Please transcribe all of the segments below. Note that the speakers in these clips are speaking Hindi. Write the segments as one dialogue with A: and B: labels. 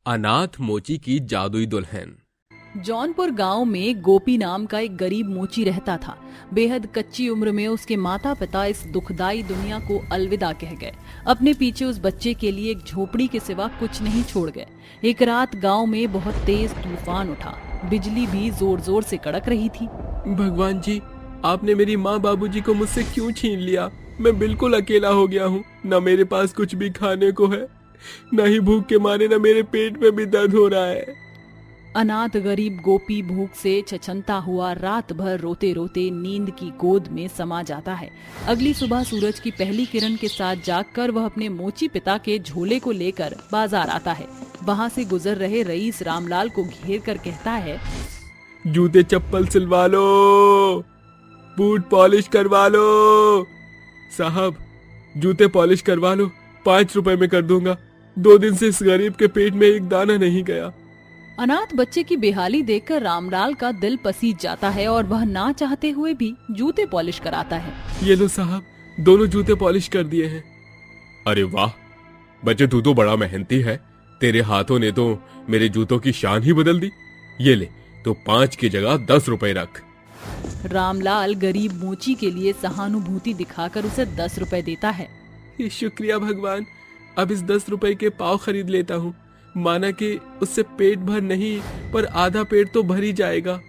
A: अनाथ मोची की जादुई दुल्हन।
B: जौनपुर गांव में गोपी नाम का एक गरीब मोची रहता था। बेहद कच्ची उम्र में उसके माता पिता इस दुखदाई दुनिया को अलविदा कह गए। अपने पीछे उस बच्चे के लिए एक झोपड़ी के सिवा कुछ नहीं छोड़ गए। एक रात गांव में बहुत तेज तूफान उठा। बिजली भी जोर जोर से कड़क रही थी।
A: भगवान जी, आपने मेरी माँ बाबूजी को मुझसे क्यों छीन लिया? मैं बिल्कुल अकेला हो गया हूँ। न मेरे पास कुछ भी खाने को है, न ही भूख के मारे न मेरे पेट में भी दर्द हो रहा है।
B: अनाथ गरीब गोपी भूख से छछनता हुआ रात भर रोते रोते नींद की गोद में समा जाता है। अगली सुबह सूरज की पहली किरण के साथ जागकर वह अपने मोची पिता के झोले को लेकर बाजार आता है। वहाँ से गुजर रहे रईस रामलाल को घेर कर कहता है,
A: जूते चप्पल सिलवा लो, बूट पॉलिश करवा लो। साहब, जूते पॉलिश करवा लो, 5 रुपए में कर दूंगा। 2 दिन से इस गरीब के पेट में एक दाना नहीं गया।
B: अनाथ बच्चे की बेहाली देखकर रामलाल का दिल पसीज जाता है और वह ना चाहते हुए भी जूते पॉलिश कराता है।
A: ये लो साहब, दोनों जूते पॉलिश कर दिए हैं। अरे वाह बच्चे, तू तो बड़ा मेहनती है। तेरे हाथों ने तो मेरे जूतों की शान ही बदल दी। ये ले, तो 5 की जगह 10 रुपए रख।
B: रामलाल गरीब मोची के लिए सहानुभूति दिखाकर उसे 10 रुपए देता है।
A: शुक्रिया भगवान, अब इस 10 रुपए के पाव खरीद लेता हूँ। माना कि उससे पेट भर नहीं, पर आधा पेट तो भर ही जाएगा।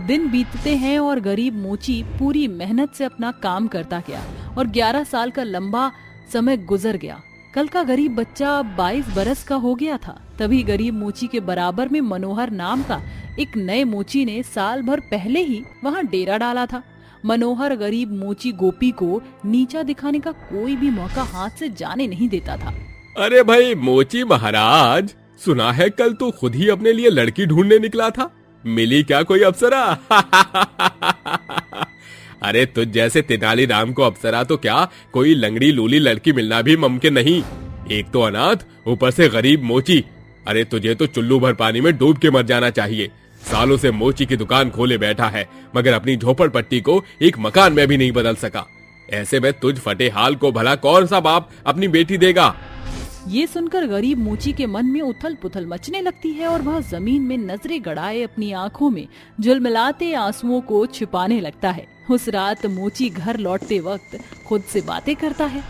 B: दिन बीतते हैं और गरीब मोची पूरी मेहनत से अपना काम करता गया और 11 साल का लंबा समय गुजर गया। कल का गरीब बच्चा 22 बरस का हो गया था। तभी गरीब मोची के बराबर में मनोहर नाम का एक नए मोची ने साल भर पहले ही वहाँ डेरा डाला था। मनोहर गरीब मोची गोपी को नीचा दिखाने का कोई भी मौका हाथ से जाने नहीं देता था।
A: अरे भाई मोची महाराज, सुना है कल तू खुद ही अपने लिए लड़की ढूंढने निकला था। मिली क्या कोई अप्सरा? अरे तुझ जैसे तेनालीराम को अप्सरा तो क्या, कोई लंगड़ी लूली लड़की मिलना भी मुमकिन नहीं। एक तो अनाथ, ऊपर से गरीब मोची। अरे तुझे तो चुल्लू भर पानी में डूब के मर जाना चाहिए। सालों से मोची की दुकान खोले बैठा है, मगर अपनी झोपड़पट्टी को एक मकान में भी नहीं बदल सका। ऐसे में तुझ फटे हाल को भला कौन सा बाप अपनी बेटी देगा?
B: ये सुनकर गरीब मोची के मन में उथल पुथल मचने लगती है और वह जमीन में नजरें गड़ाए अपनी आंखों में झुलमिलाते आंसुओं को छिपाने लगता है। उस रात मोची घर लौटते वक्त खुद से बातें करता है।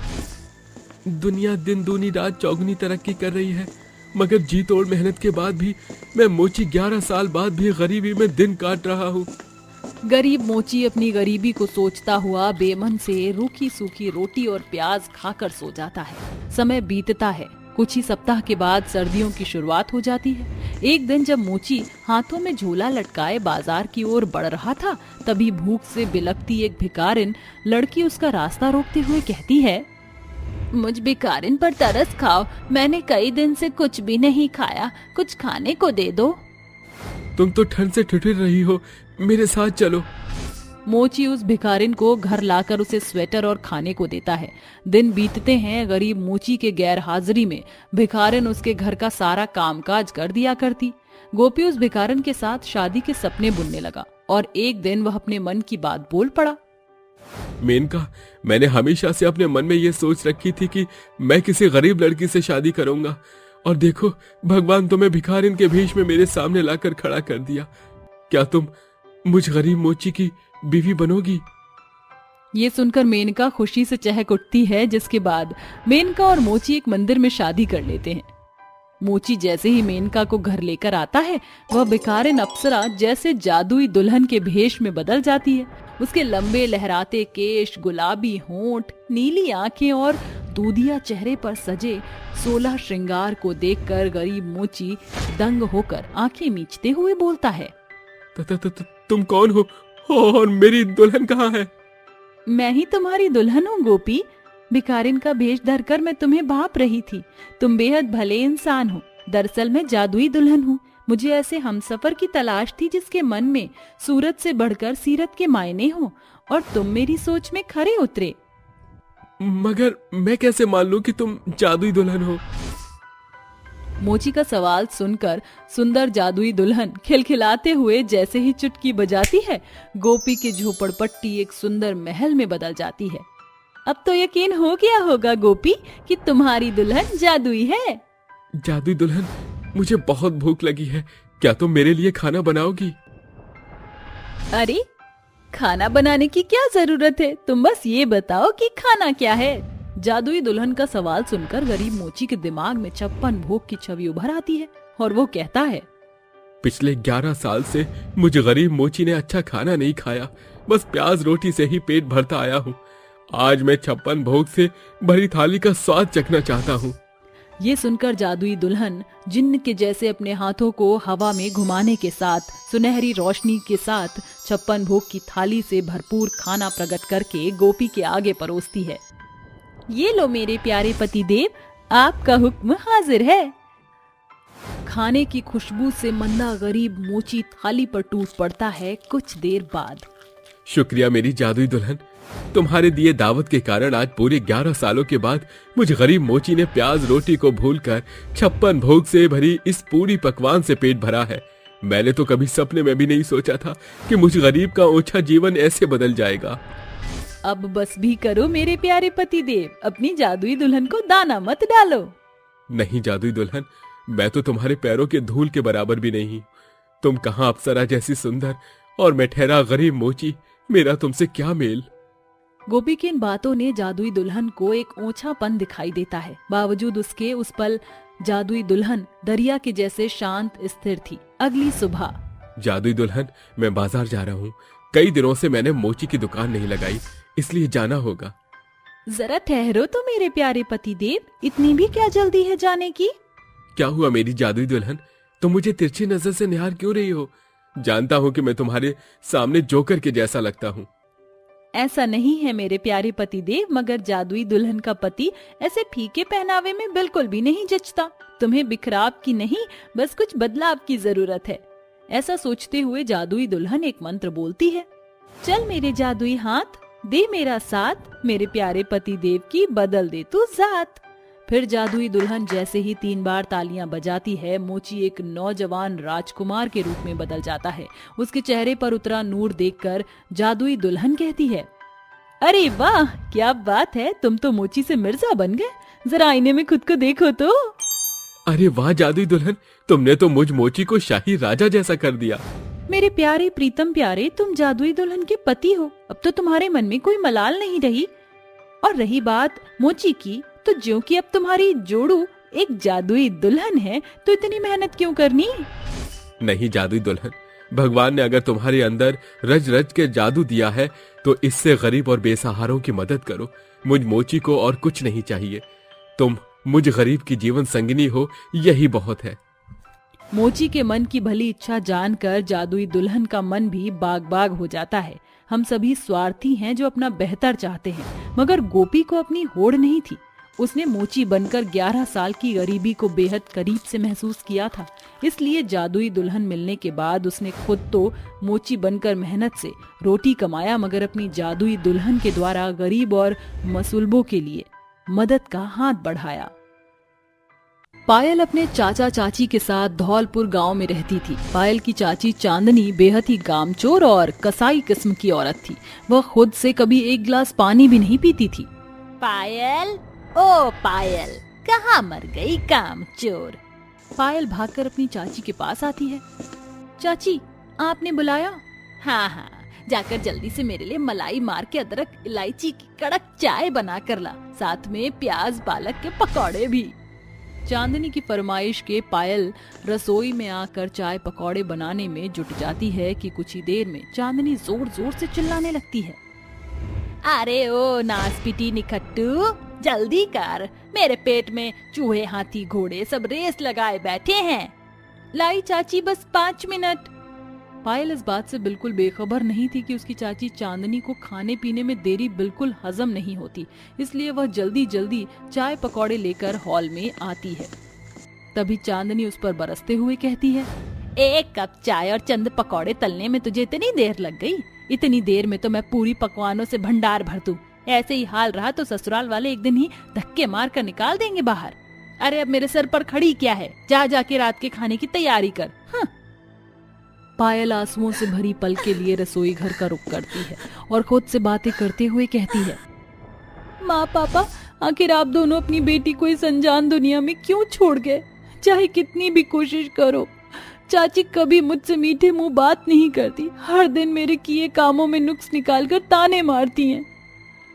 A: दुनिया दिन दूनी रात चौगुनी तरक्की कर रही है, मगर जी तोड़ मेहनत के बाद भी मैं मोची 11 साल बाद भी गरीबी में दिन काट रहा हूँ।
B: गरीब मोची अपनी गरीबी को सोचता हुआ बेमन से रूखी सूखी रोटी और प्याज खाकर सो जाता है। समय बीतता है। कुछ ही सप्ताह के बाद सर्दियों की शुरुआत हो जाती है। एक दिन जब मोची हाथों में झोला लटकाए बाजार की ओर बढ़ रहा था, तभी भूख से बिलखती एक भिखारिन लड़की उसका रास्ता रोकते हुए कहती है, मुझ भिखारिन पर तरस खाओ, मैंने कई दिन से कुछ भी नहीं खाया, कुछ खाने को दे दो।
A: तुम तो ठंड से ठिठुर रही हो, मेरे साथ चलो।
B: मोची उस भिखारिन को घर लाकर उसे स्वेटर और खाने को देता है। दिन बीतते हैं। गरीब मोची के गैर हाजिरी में भिखारिन उसके घर का सारा कामकाज कर दिया करती। गोपी उस भिखारिन के साथ शादी के सपने बुनने लगा और एक दिन वह अपने मन की बात बोल पड़ा।
A: मेनका, मैंने हमेशा से अपने मन में ये सोच रखी थी कि मैं किसी गरीब लड़की से शादी करूंगा, और देखो भगवान तुम्हें भिखारिन के भेष में मेरे सामने लाकर खड़ा कर दिया। क्या तुम मुझ गरीब मोची की बीवी बनोगी?
B: ये सुनकर मेनका खुशी से चहक उठती है, जिसके बाद मेनका और मोची एक मंदिर में शादी कर लेते हैं। मोची जैसे ही मेनका को घर लेकर आता है, वह भिखारिन अप्सरा जैसे जादुई दुल्हन के भेष में बदल जाती है। उसके लंबे लहराते केश, गुलाबी होंठ, नीली आंखें और दूधिया चेहरे पर सजे 16 श्रृंगार को देखकर गरीब मोची दंग होकर आंखें मीचते हुए बोलता है,
A: तुम कौन हो और मेरी दुल्हन कहाँ है?
B: मैं ही तुम्हारी दुल्हन हूँ गोपी। भिखारिन का भेष धरकर मैं तुम्हें भाप रही थी। तुम बेहद भले इंसान हो। दरअसल मैं जादुई दुल्हन हूँ। मुझे ऐसे हमसफर की तलाश थी जिसके मन में सूरत से बढ़कर सीरत के मायने हो, और तुम मेरी सोच में खरे उतरे।
A: मगर मैं कैसे मान लूं कि तुम जादुई दुल्हन हो?
B: मोची का सवाल सुनकर सुंदर जादुई दुल्हन खिलखिलाते हुए जैसे ही चुटकी बजाती है, गोपी की झोपड़पट्टी एक सुंदर महल में बदल जाती है। अब तो यकीन हो गया होगा गोपी कि तुम्हारी दुल्हन जादुई है।
A: जादुई दुल्हन? मुझे बहुत भूख लगी है, क्या तुम मेरे लिए खाना बनाओगी?
B: अरे खाना बनाने की क्या जरूरत है, तुम बस ये बताओ कि खाना क्या है। जादुई दुल्हन का सवाल सुनकर गरीब मोची के दिमाग में 56 भोग की छवि उभर आती है और वो कहता है,
A: पिछले 11 साल से मुझ गरीब मोची ने अच्छा खाना नहीं खाया, बस प्याज रोटी से ही पेट भरता आया हूँ। आज मैं 56 भोग से भरी थाली का स्वाद चखना चाहता हूँ।
B: ये सुनकर जादुई दुल्हन जिन्न के जैसे अपने हाथों को हवा में घुमाने के साथ सुनहरी रोशनी के साथ 56 भोग की थाली से भरपूर खाना प्रकट करके गोपी के आगे परोसती है। ये लो मेरे प्यारे पतिदेव, आपका हुक्म हाजिर है। खाने की खुशबू से मंदा गरीब मोची थाली पर टूट पड़ता है कुछ देर बाद।
A: शुक्रिया मेरी जादुई दुल्हन, तुम्हारे दिए दावत के कारण आज पूरे 11 सालों के बाद मुझ गरीब मोची ने प्याज रोटी को भूलकर 56 भोग से भरी इस पूरी पकवान से पेट भरा है। मैंने तो कभी सपने में भी नहीं सोचा था कि मुझ गरीब का ओछा जीवन ऐसे बदल जाएगा।
B: अब बस भी करो मेरे प्यारे पतिदेव, अपनी जादुई दुल्हन को दाना मत डालो।
A: नहीं जादुई दुल्हन, मैं तो तुम्हारे पैरों के धूल के बराबर भी नहीं। तुम कहाँ अप्सरा जैसी सुंदर और मैं ठहरा गरीब मोची, मेरा तुमसे क्या मेल।
B: गोपी की इन बातों ने जादुई दुल्हन को एक ओछापन दिखाई देता है। बावजूद उसके उस पल जादुई दुल्हन दरिया के जैसे शांत स्थिर थी। अगली सुबह,
A: जादुई दुल्हन, मैं बाजार जा रहा हूँ। कई दिनों से मैंने मोची की दुकान नहीं लगाई, इसलिए जाना होगा।
B: जरा ठहरो तो मेरे प्यारे पतिदेव, इतनी भी क्या जल्दी है जाने की?
A: क्या हुआ मेरी जादुई दुल्हन, तुम मुझे तिरछी नजर से निहार क्यों रही हो? जानता हूँ कि मैं तुम्हारे सामने जोकर के जैसा लगता हूँ।
B: ऐसा नहीं है मेरे प्यारे पतिदेव, मगर जादुई दुल्हन का पति ऐसे फीके पहनावे में बिल्कुल भी नहीं जचता। तुम्हें बिखराव की नहीं, बस कुछ बदलाव की जरूरत है। ऐसा सोचते हुए जादुई दुल्हन एक मंत्र बोलती है। चल मेरे जादुई हाथ, दे मेरा साथ, मेरे प्यारे पतिदेव की बदल दे तू जात। फिर जादुई दुल्हन जैसे ही 3 बार तालियां बजाती है, मोची एक नौजवान राजकुमार के रूप में बदल जाता है। उसके चेहरे पर उतरा नूर देखकर जादुई दुल्हन कहती है, अरे वाह क्या बात है, तुम तो मोची से मिर्जा बन गए। जरा आईने में खुद को देखो तो।
A: अरे वाह जादुई दुल्हन, तुमने तो मुझ मोची को शाही राजा जैसा कर दिया।
B: मेरे प्यारे प्रीतम प्यारे, तुम जादुई दुल्हन के पति हो, अब तो तुम्हारे मन में कोई मलाल नहीं रही। और रही बात मोची की, तो ज्यों कि अब तुम्हारी जोड़ू एक जादुई दुल्हन है, तो इतनी मेहनत क्यों करनी?
A: नहीं जादुई दुल्हन, भगवान ने अगर तुम्हारे अंदर रज रज के जादू दिया है तो इससे गरीब और बेसहारों की मदद करो। मुझ मोची को और कुछ नहीं चाहिए, तुम मुझ गरीब की जीवन संगिनी हो, यही बहुत है।
B: मोची के मन की भली इच्छा जानकर जादुई दुल्हन का मन भी बाग बाग हो जाता है। हम सभी स्वार्थी हैं जो अपना बेहतर चाहते हैं, मगर गोपी को अपनी होड़ नहीं थी। उसने मोची बनकर 11 साल की गरीबी को बेहद करीब से महसूस किया था। इसलिए जादुई दुल्हन मिलने के बाद उसने खुद तो मोची बनकर मेहनत से रोटी कमाया, मगर अपनी जादुई दुल्हन के द्वारा गरीब और मसलूबों के लिए मदद का हाथ बढ़ाया। पायल अपने चाचा चाची के साथ धौलपुर गांव में रहती थी। पायल की चाची चांदनी बेहद ही कामचोर और कसाई किस्म की औरत थी। वह खुद से कभी एक गिलास पानी भी नहीं पीती थी।
C: पायल, ओ पायल, कहाँ मर गई कामचोर?
B: पायल भागकर अपनी चाची के पास आती है। चाची, आपने बुलाया?
C: हाँ हाँ, जाकर जल्दी से मेरे लिए मलाई मार के अदरक इलायची की कड़क चाय बना कर ला, साथ में प्याज पालक के पकौड़े भी।
B: चांदनी की फरमाइश के पायल रसोई में आकर चाय पकौड़े बनाने में जुट जाती है कि कुछ ही देर में चांदनी जोर जोर से चिल्लाने लगती है।
C: अरे ओ नासपीटी निखट्टू, जल्दी कर, मेरे पेट में चूहे हाथी घोड़े सब रेस लगाए बैठे हैं।
B: लाई चाची, बस 5 मिनट। पायल इस बात से बिल्कुल बेखबर नहीं थी कि उसकी चाची चांदनी को खाने पीने में देरी बिल्कुल हजम नहीं होती, इसलिए वह जल्दी जल्दी चाय पकौड़े लेकर हॉल में आती है। तभी चांदनी उस पर बरसते हुए कहती है,
C: 1 कप चाय और चंद पकौड़े तलने में तुझे इतनी देर लग गई? इतनी देर में तो मैं पूरी पकवानों से भंडार भर दूं। ऐसे ही हाल रहा तो ससुराल वाले एक दिन ही धक्के मार कर निकाल देंगे बाहर। अरे अब मेरे सर पर खड़ी क्या है, जा जाके रात के खाने की तैयारी कर।
B: पायल आंसुओं से भरी पल के लिए रसोई घर का रुख करती है और खुद से बातें करते हुए कहती है, माँ पापा, आखिर आप दोनों अपनी बेटी को इस अनजान दुनिया में क्यों छोड़ गए?
C: चाहे कितनी भी कोशिश करो। चाची कभी मुझसे मीठे मुंह बात नहीं करती, हर दिन मेरे किए कामों में नुक्स निकालकर ताने मारती हैं।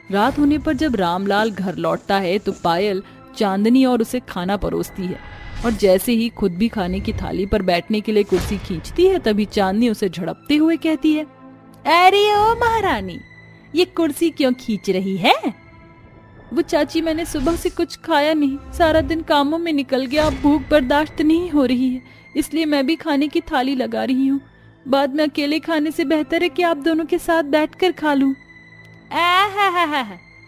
B: रात होने पर जब रामलाल घर लौटता है तो पायल चांदनी और उसे खाना परोसती है, और जैसे ही खुद भी खाने की थाली पर बैठने के लिए कुर्सी खींचती है तभी चांदनी उसे झड़पते हुए कहती है,
C: अरे ओ महारानी, ये कुर्सी क्यों खींच रही है?
B: वो चाची, मैंने सुबह से कुछ खाया नहीं, सारा दिन कामों में निकल गया, अब भूख बर्दाश्त नहीं हो रही है, इसलिए मैं भी खाने की थाली लगा रही हूँ। बाद में अकेले खाने से बेहतर है कि आप दोनों के साथ बैठकर खा लूं।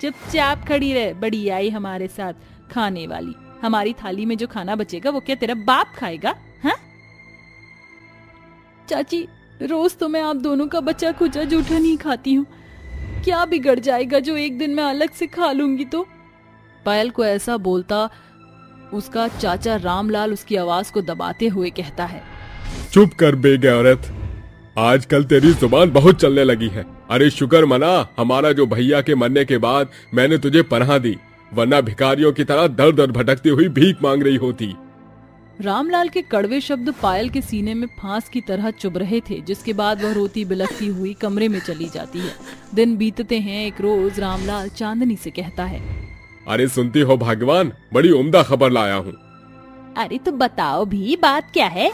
C: चुपचाप खड़ी रहे, बड़ी आई हमारे साथ खाने वाली। हमारी थाली में जो खाना बचेगा वो क्या तेरा बाप खाएगा? हाँ
B: चाची, रोज तो मैं आप दोनों का बचा खुचा जूठा नहीं खाती हूँ, क्या बिगड़ जाएगा जो एक दिन मैं अलग से खा लूंगी तो? पायल को ऐसा बोलता उसका चाचा रामलाल उसकी आवाज को दबाते हुए कहता है,
A: चुप कर बेगे औरत, आजकल तेरी जुबान बहुत चलने लगी है। अरे शुक्र मना हमारा जो भैया के मरने के बाद मैंने तुझे पनाह दी, वरना भिखारियों की तरह दर दर भटकती हुई भीख मांग रही होती।
B: रामलाल के कड़वे शब्द पायल के सीने में फांस की तरह चुभ रहे थे, जिसके बाद वह रोती बिलखती हुई कमरे में चली जाती है। दिन बीतते हैं। एक रोज रामलाल चांदनी से कहता है,
A: अरे सुनती हो भगवान, बड़ी उम्दा खबर लाया हूँ।
C: अरे तो बताओ भी, बात क्या है?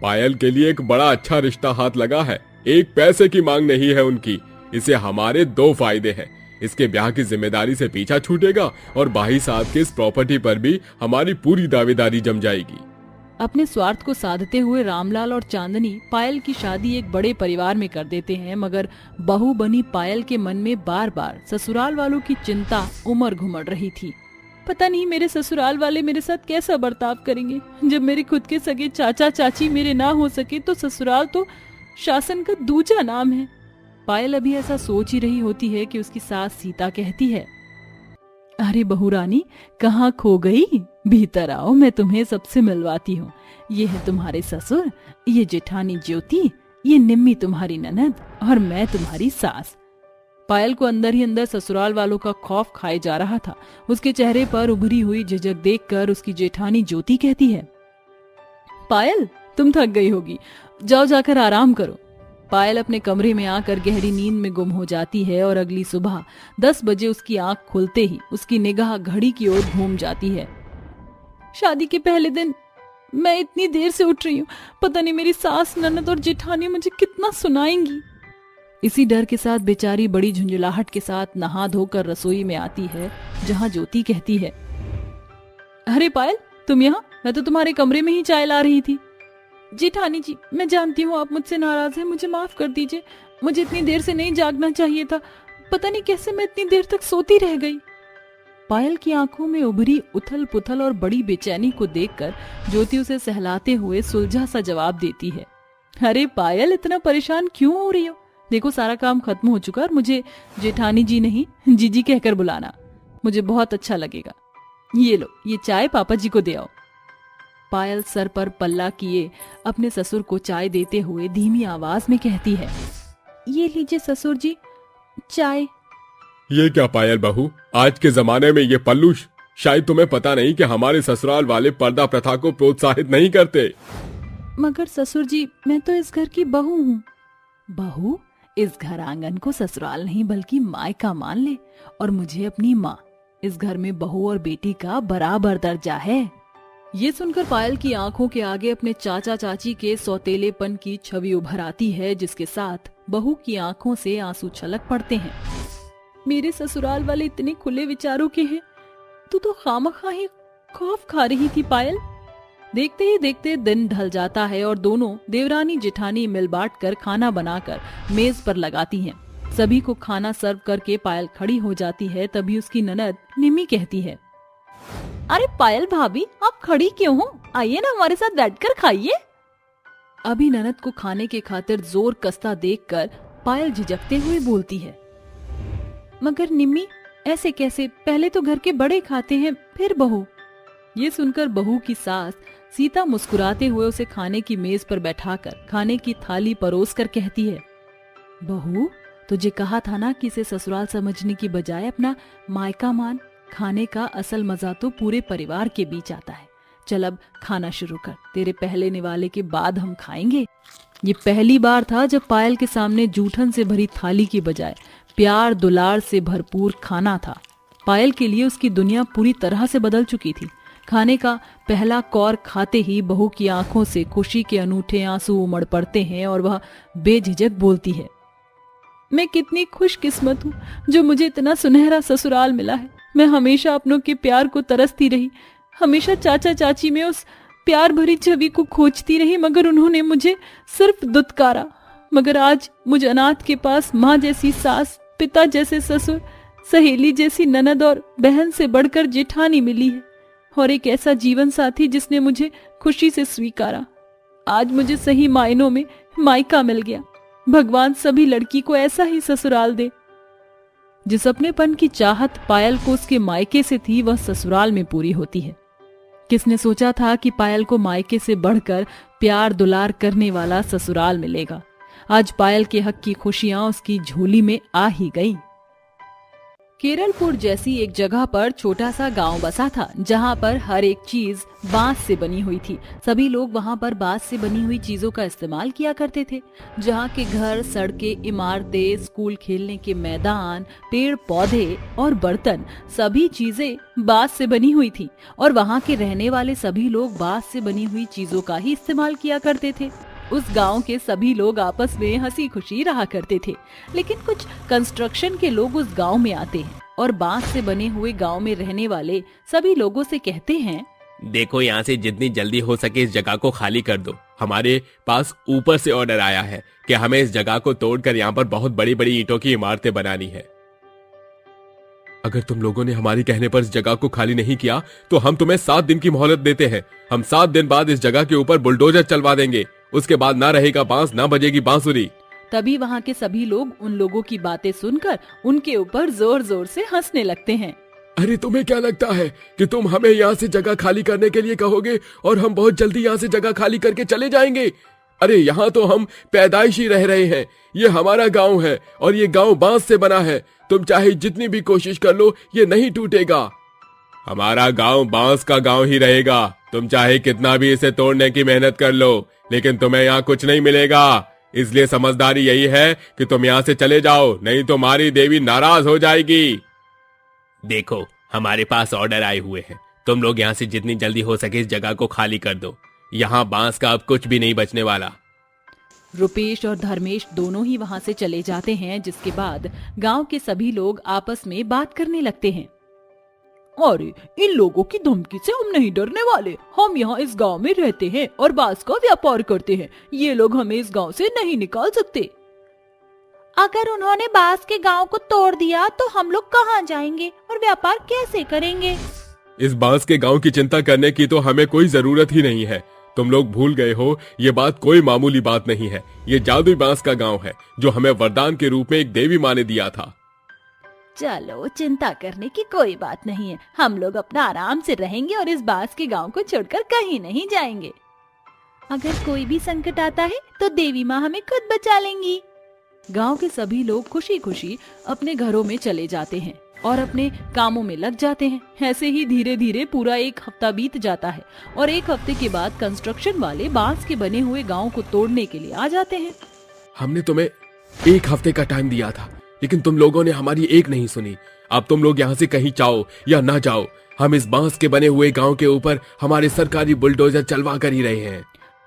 A: पायल के लिए एक बड़ा अच्छा रिश्ता हाथ लगा है, एक पैसे की मांग नहीं है उनकी। इसे हमारे 2 फायदे हैं, इसके ब्याह की जिम्मेदारी से पीछा छूटेगा और भाई साहब के इस प्रॉपर्टी पर भी हमारी पूरी दावेदारी जम जाएगी।
B: अपने स्वार्थ को साधते हुए रामलाल और चांदनी पायल की शादी एक बड़े परिवार में कर देते हैं, मगर बहू बनी पायल के मन में बार बार ससुराल वालों की चिंता उमड़ घुमड़ रही थी। पता नहीं मेरे ससुराल वाले मेरे साथ कैसा बर्ताव करेंगे। जब मेरे खुद के सगे चाचा चाची मेरे ना हो सके तो ससुराल तो शासन का दूजा नाम है। पायल अभी ऐसा सोच ही रही होती है कि उसकी सास सीता कहती है, अरे बहू रानी, कहाँ खो गई? भीतर आओ, मैं तुम्हें सबसे मिलवाती हूँ। ये है तुम्हारे ससुर, ये जेठानी ज्योति, ये निम्मी तुम्हारी ननद और मैं तुम्हारी सास। पायल को अंदर ही अंदर ससुराल वालों का खौफ खाए जा रहा था। उसके चेहरे पर उभरी हुई झिझक देखकर उसकी जेठानी ज्योति कहती है, पायल तुम थक गई होगी, जाओ जाकर आराम करो। पायल अपने कमरे में आकर गहरी नींद में गुम हो जाती है और अगली सुबह 10 बजे उसकी आंख खुलते ही उसकी निगाह घड़ी की ओर घूम जाती है। शादी के पहले दिन मैं इतनी देर से उठ रही हूँ, पता नहीं मेरी सास ननद और जेठानी मुझे कितना सुनाएंगी। इसी डर के साथ बेचारी बड़ी झुंझुलाहट के साथ नहा धोकर रसोई में आती है, जहाँ ज्योति कहती है, अरे पायल तुम यहाँ? मैं तो तुम्हारे कमरे में ही चाय ला रही थी। जेठानी जी, मैं जानती हूँ आप मुझसे नाराज हैं, मुझे माफ कर दीजिए, मुझे इतनी देर से नहीं जागना चाहिए था, पता नहीं कैसे मैं इतनी देर तक सोती रह गई। पायल की आंखों में उभरी उथल पुथल और बड़ी बेचैनी को देखकर ज्योति उसे सहलाते हुए सुलझा सा जवाब देती है, अरे पायल इतना परेशान क्यों हो रही हो? देखो सारा काम खत्म हो चुका और मुझे जेठानी जी नहीं जीजी कहकर बुलाना, मुझे बहुत अच्छा लगेगा। ये लो, ये चाय पापा जी को दे आओ। पायल सर पर पल्ला किए अपने ससुर को चाय देते हुए धीमी आवाज में कहती है, ये लीजिए ससुर जी चाय।
A: ये क्या पायल बहू, आज के जमाने में ये पल्लूश? शायद तुम्हें पता नहीं कि हमारे ससुराल वाले पर्दा प्रथा को प्रोत्साहित नहीं करते।
B: मगर ससुर जी, मैं तो इस घर की बहू हूँ। बहू? इस घर आंगन को ससुराल नहीं बल्कि मायका मान ले, और मुझे अपनी माँ। इस घर में बहू और बेटी का बराबर दर्जा है। ये सुनकर पायल की आंखों के आगे अपने चाचा चाची के सौतेलेपन की छवि उभर आती है, जिसके साथ बहू की आंखों से आंसू छलक पड़ते हैं। मेरे ससुराल वाले इतने खुले विचारों के हैं, तू तो खामखा ही खौफ खा रही थी पायल। देखते ही देखते दिन ढल जाता है और दोनों देवरानी जेठानी मिल बांट कर खाना बनाकर मेज पर लगाती हैं। सभी को खाना सर्व करके पायल खड़ी हो जाती है, तभी उसकी ननद निम्मी कहती है,
C: अरे पायल भाभी, आप खड़ी क्यों हो? आइए ना हमारे साथ बैठकर खाइए।
B: अभी ननद को खाने के खातिर जोर कसता देखकर पायल झिझकते हुए बोलती है, मगर निम्मी ऐसे कैसे? पहले तो घर के बड़े खाते हैं, फिर बहू। ये सुनकर बहू की सास सीता मुस्कुराते हुए उसे खाने की मेज पर बैठाकर खाने की थाली परोस कर कहती है, बहू तुझे कहा था ना कि इसे ससुराल समझने की बजाय अपना मायका मान। खाने का असल मजा तो पूरे परिवार के बीच आता है। चल अब खाना शुरू कर, तेरे पहले निवाले के बाद हम खाएंगे। ये पहली बार था जब पायल के सामने जूठन से भरी थाली की बजाय प्यार दुलार से भरपूर खाना था। पायल के लिए उसकी दुनिया पूरी तरह से बदल चुकी थी। खाने का पहला कौर खाते ही बहू की आंखों से खुशी के अनूठे आंसू उमड़ पड़ते हैं और वह बेझिझक बोलती है, मैं कितनी खुशकिस्मत हूँ जो मुझे इतना सुनहरा ससुराल मिला है। मैं हमेशा अपनों के प्यार को तरसती रही, हमेशा चाचा चाची में उस प्यार भरी छवि को खोजती रही, मगर उन्होंने मुझे सिर्फ दुत्कारा। मगर आज मुझे अनाथ के पास माँ जैसी सास, पिता जैसे ससुर, सहेली जैसी ननद और बहन से बढ़कर जेठानी मिली है, और एक ऐसा जीवन साथी जिसने मुझे खुशी से स्वीकारा। आज मुझे सही मायनों में मायका मिल गया। भगवान सभी लड़की को ऐसा ही ससुराल दे। जिस अपनेपन की चाहत पायल को उसके मायके से थी, वह ससुराल में पूरी होती है। किसने सोचा था कि पायल को मायके से बढ़कर प्यार दुलार करने वाला ससुराल मिलेगा। आज पायल के हक की खुशियां उसकी झोली में आ ही गई। केरलपुर जैसी एक जगह पर छोटा सा गांव बसा था, जहां पर हर एक चीज बांस से बनी हुई थी। सभी लोग वहां पर बांस से बनी हुई चीजों का इस्तेमाल किया करते थे। जहां के घर, सड़कें, इमारतें, स्कूल खेलने के मैदान, पेड़ पौधे और बर्तन, सभी चीजें बांस से बनी हुई थी। और वहां के रहने वाले सभी लोग बांस से बनी हुई चीजों का ही इस्तेमाल किया करते थे। उस गांव के सभी लोग आपस में हंसी खुशी रहा करते थे। लेकिन कुछ कंस्ट्रक्शन के लोग उस गांव में आते हैं और बांस से बने हुए गांव में रहने वाले सभी लोगों से कहते हैं,
A: देखो, यहाँ से जितनी जल्दी हो सके इस जगह को खाली कर दो। हमारे पास ऊपर से ऑर्डर आया है कि हमें इस जगह को तोड़कर यहाँ पर बहुत बड़ी बड़ी ईंटों की इमारतें बनानी है। अगर तुम लोगों ने हमारी कहने पर इस जगह को खाली नहीं किया तो हम तुम्हें 7 दिन की मोहलत देते हैं। हम 7 दिन बाद इस जगह के ऊपर बुलडोजर चलवा देंगे। उसके बाद ना रहेगा बांस, ना बजेगी बांसुरी।
B: तभी वहाँ के सभी लोग उन लोगों की बातें सुनकर उनके ऊपर जोर जोर से हंसने लगते हैं।
A: अरे तुम्हें क्या लगता है कि तुम हमें यहाँ से जगह खाली करने के लिए कहोगे और हम बहुत जल्दी यहाँ से जगह खाली करके चले जाएंगे? अरे यहाँ तो हम पैदाइशी रह रहे हैं। ये हमारा गांव है और ये गांव बांस से बना है। तुम चाहे जितनी भी कोशिश कर लो, ये नहीं टूटेगा। हमारा गांव बांस का गांव ही रहेगा। तुम चाहे कितना भी इसे तोड़ने की मेहनत कर लो, लेकिन तुम्हें यहाँ कुछ नहीं मिलेगा। इसलिए समझदारी यही है कि तुम यहाँ से चले जाओ, नहीं तो हमारी देवी नाराज हो जाएगी। देखो, हमारे पास ऑर्डर आए हुए हैं। तुम लोग यहाँ से जितनी जल्दी हो सके इस जगह को खाली कर दो। यहाँ बांस का अब कुछ भी नहीं बचने वाला।
B: रुपेश और धर्मेश दोनों ही वहाँ से चले जाते हैं, जिसके बाद गांव के सभी लोग आपस में बात करने लगते हैं। अरे, इन लोगों की धमकी से हम नहीं डरने वाले। हम यहाँ इस गांव में रहते हैं और बांस का व्यापार करते हैं। ये लोग हमें इस गांव से नहीं निकाल सकते।
C: अगर उन्होंने बांस के गांव को तोड़ दिया तो हम लोग कहाँ जाएंगे और व्यापार कैसे करेंगे?
A: इस बांस के गांव की चिंता करने की तो हमें कोई जरूरत ही नहीं है। तुम लोग भूल गए हो, ये बात कोई मामूली बात नहीं है। ये जादुई बांस का गांव है जो हमें वरदान के रूप में एक देवी माँ ने दिया था।
C: चलो, चिंता करने की कोई बात नहीं है। हम लोग अपना आराम से रहेंगे और इस बांस के गांव को छोड़कर कहीं नहीं जाएंगे। अगर कोई भी संकट आता है तो देवी माँ हमें खुद बचा लेंगी।
B: गांव के सभी लोग खुशी खुशी अपने घरों में चले जाते हैं और अपने कामों में लग जाते हैं। ऐसे ही धीरे धीरे पूरा 1 हफ्ता बीत जाता है और 1 हफ्ते के बाद कंस्ट्रक्शन वाले बांस के बने हुए गांव को तोड़ने के लिए आ जाते हैं।
A: हमने तुम्हें 1 हफ्ते का टाइम दिया था, लेकिन तुम लोगों ने हमारी एक नहीं सुनी। अब तुम लोग यहाँ से कहीं जाओ या ना जाओ, हम इस बांस के बने हुए गांव के ऊपर हमारे सरकारी बुलडोजर चलवा कर ही रहे हैं।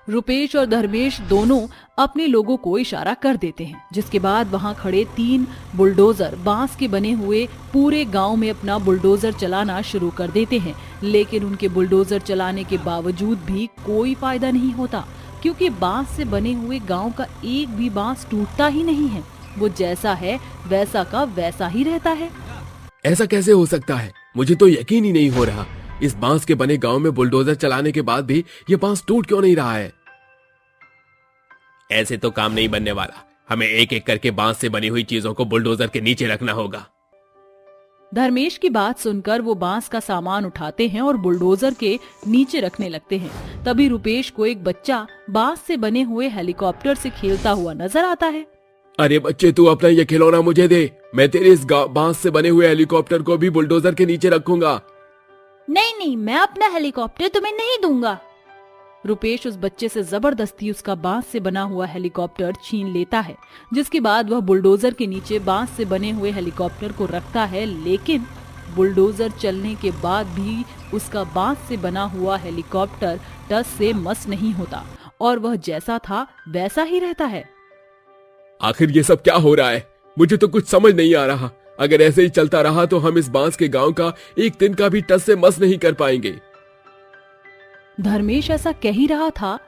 B: रुपेश और धर्मेश दोनों अपने लोगों को इशारा कर देते हैं, जिसके बाद वहां खड़े 3 बुलडोजर बांस के बने हुए पूरे गांव में अपना बुलडोजर चलाना शुरू कर देते हैं। लेकिन उनके बुलडोजर चलाने के बावजूद भी कोई फायदा नहीं होता, क्योंकि बांस से बने हुए गांव का एक भी बांस टूटता ही नहीं है। वो जैसा है वैसा का वैसा ही रहता है।
A: ऐसा कैसे हो सकता है? मुझे तो यकीन ही नहीं हो रहा। इस बांस के बने गांव में बुलडोजर चलाने के बाद भी ये बांस टूट क्यों नहीं रहा है? ऐसे तो काम नहीं बनने वाला। हमें एक एक करके बांस से बनी हुई चीजों को बुलडोजर के नीचे रखना होगा।
B: धर्मेश की बात सुनकर वो बांस का सामान उठाते हैं और बुलडोजर के नीचे रखने लगते हैं। तभी रुपेश को एक बच्चा बांस से बने हुए हेलीकॉप्टर से खेलता हुआ नजर आता है।
A: अरे बच्चे, तू अपना ये खिलौना मुझे दे। मैं तेरे इस बांस से बने हुए हेलीकॉप्टर को भी बुलडोजर के नीचे रखूंगा।
C: नहीं नहीं, मैं अपना हेलीकॉप्टर तुम्हें नहीं दूंगा।
B: रुपेश उस बच्चे से जबरदस्ती उसका बांस से बना हुआ हेलीकॉप्टर छीन लेता है, जिसके बाद वह बुलडोजर के नीचे बांस से बने हुए हेलीकॉप्टर को रखता है। लेकिन बुलडोजर चलने के बाद भी उसका बांस से बना हुआ हेलीकॉप्टर टस से मस नहीं होता और वह जैसा था वैसा ही रहता है।
A: आखिर ये सब क्या हो रहा है? मुझे तो कुछ समझ नहीं आ रहा। अगर ऐसे ही चलता रहा तो हम इस बांस के गांव का एक दिन का भी टस से मस नहीं कर पाएंगे।
B: धर्मेश ऐसा कह ही रहा था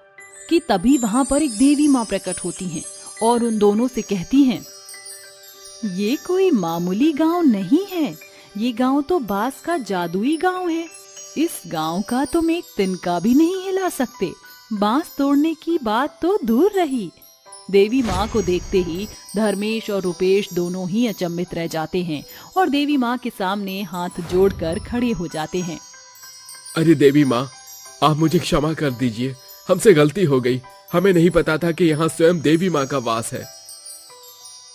B: कि तभी वहां पर एक देवी माँ प्रकट होती हैं और उन दोनों से कहती हैं, ये कोई मामूली गांव नहीं है, ये गांव तो बांस का जादुई गांव है। इस गांव का तुम एक तिनका भी नहीं हिला सकते, बांस तोड़ने की बात तो दूर रही। देवी माँ को देखते ही धर्मेश और रुपेश दोनों ही अचंभित रह जाते हैं और देवी माँ के सामने हाथ जोड़कर खड़े हो जाते हैं।
A: अरे देवी माँ, आप मुझे क्षमा कर दीजिए, हमसे गलती हो गई। हमें नहीं पता था कि यहाँ स्वयं देवी माँ का वास है।